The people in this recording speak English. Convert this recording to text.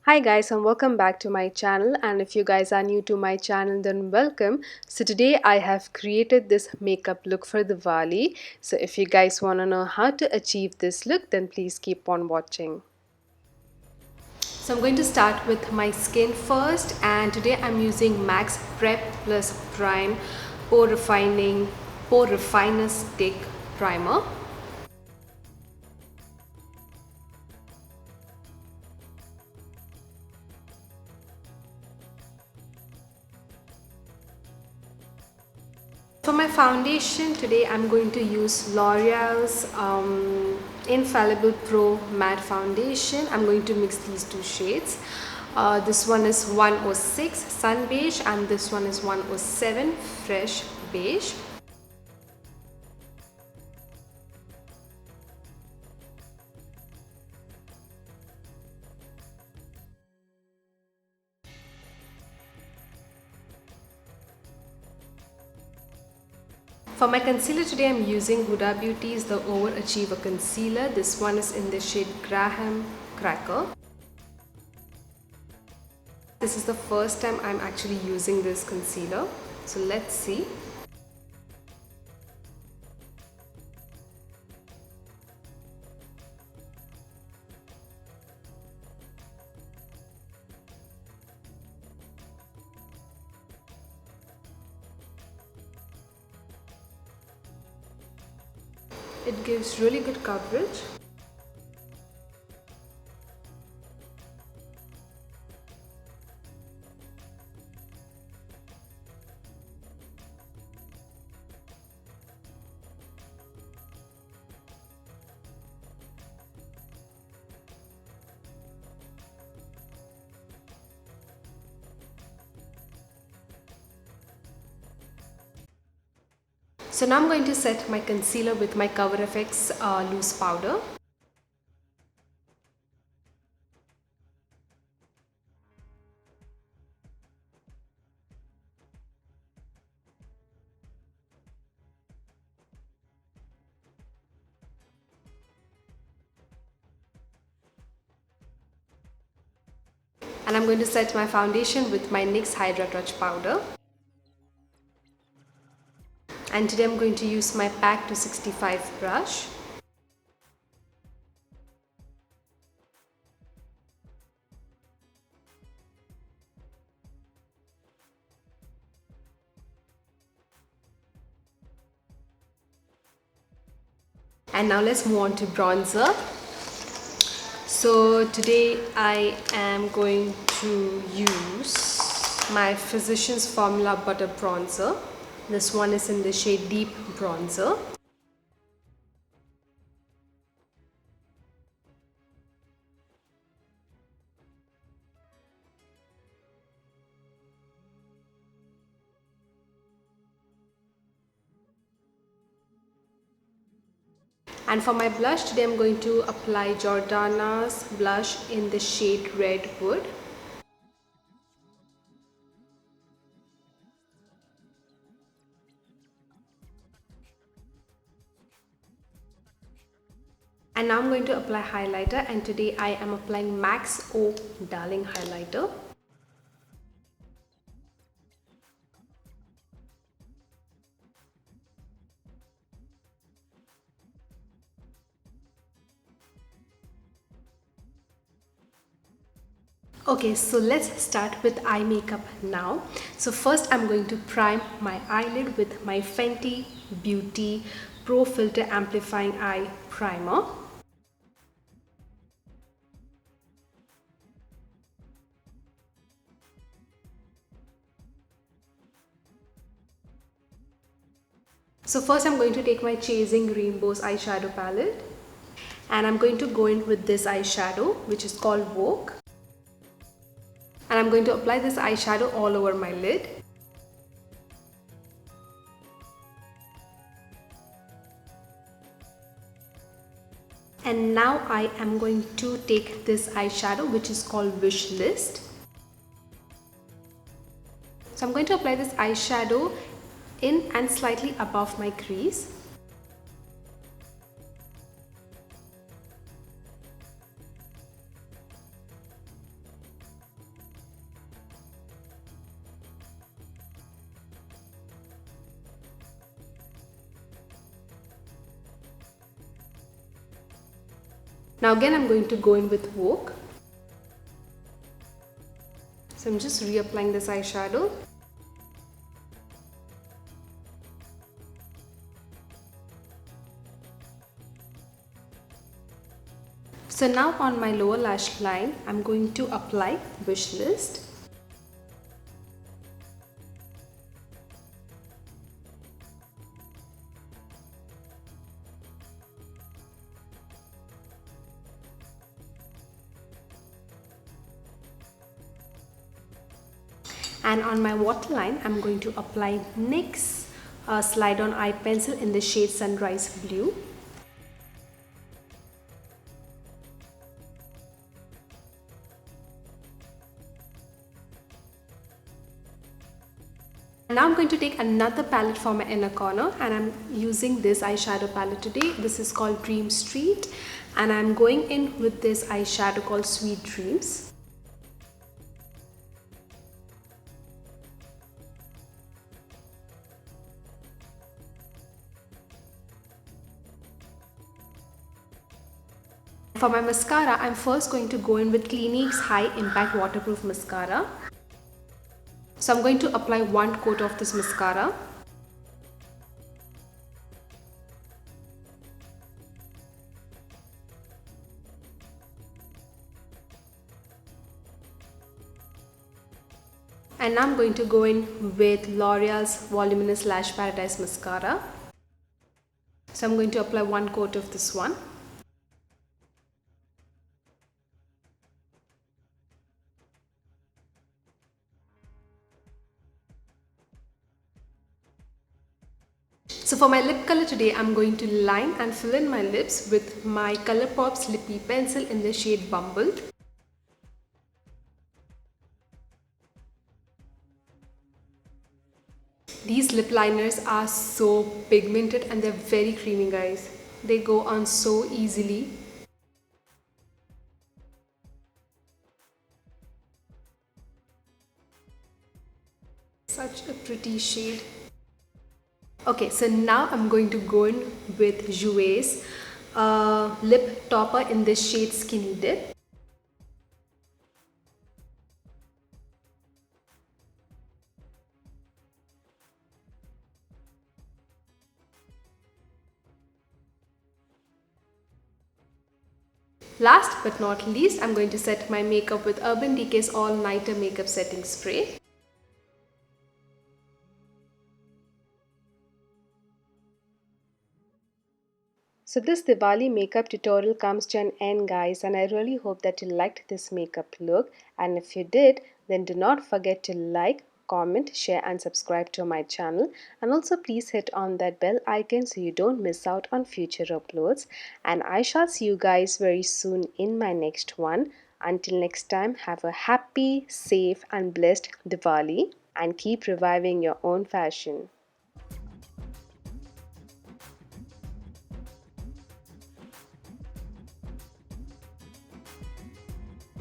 Hi guys, and welcome back to my channel. And if you guys are new to my channel, then welcome. So today I have created this makeup look for Diwali. So if you guys want to know how to achieve this look, then please keep on watching. So I'm going to start with my skin first, and today I'm using Max Prep Plus Prime Pore Refiner Stick Primer. For my foundation today, I'm going to use L'Oreal's Infallible Pro Matte Foundation. I'm going to mix these two shades. This one is 106 Sun Beige and this one is 107 Fresh Beige. For my concealer today, I'm using Huda Beauty's The Overachiever Concealer. This one is in the shade Graham Cracker. This is the first time I'm actually using this concealer. So let's see. It gives really good coverage. So now I'm going to set my concealer with my Cover FX loose powder. And I'm going to set my foundation with my NYX Hydra Touch powder. And today I'm going to use my Pack 265 brush. And now let's move on to bronzer. So today I am going to use my Physicians Formula Butter Bronzer. This one is in the shade Deep Bronzer. And for my blush today, I'm going to apply Jordana's blush in the shade Redwood. And now I'm going to apply highlighter, and today I am applying MAC O Darling highlighter. Okay, so let's start with eye makeup now. So first I'm going to prime my eyelid with my Fenty Beauty Pro Filter Amplifying Eye Primer. So first I'm going to take my Chasing Rainbows eyeshadow palette, and I'm going to go in with this eyeshadow which is called Vogue. And I'm going to apply this eyeshadow all over my lid. And now I am going to take this eyeshadow which is called Wishlist. So I'm going to apply this eyeshadow in and slightly above my crease. Now again I'm going to go in with Vogue. So I'm just reapplying this eyeshadow. So now on my lower lash line, I'm going to apply Wishlist. And on my waterline, I'm going to apply NYX Slide On Eye Pencil in the shade Sunrise Blue. Now I'm going to take another palette for my inner corner, and I'm using this eyeshadow palette today. This is called Dream Street, and I'm going in with this eyeshadow called Sweet Dreams. For my mascara, I'm first going to go in with Clinique's High Impact Waterproof Mascara. So I'm going to apply one coat of this mascara. And now I'm going to go in with L'Oreal's Voluminous Lash Paradise Mascara. So I'm going to apply one coat of this one. So for my lip color today, I'm going to line and fill in my lips with my ColourPop's Lippy Pencil in the shade Bumble. These lip liners are so pigmented and they're very creamy, guys. They go on so easily. Such a pretty shade. Okay, so now I'm going to go in with Jouer's lip topper in this shade Skinny Dip. Last but not least, I'm going to set my makeup with Urban Decay's All Nighter Makeup Setting Spray. So this Diwali makeup tutorial comes to an end, guys, and I really hope that you liked this makeup look, and if you did, then do not forget to like, comment, share and subscribe to my channel, and also please hit on that bell icon so you don't miss out on future uploads, and I shall see you guys very soon in my next one. Until next time, have a happy, safe and blessed Diwali and keep reviving your own fashion.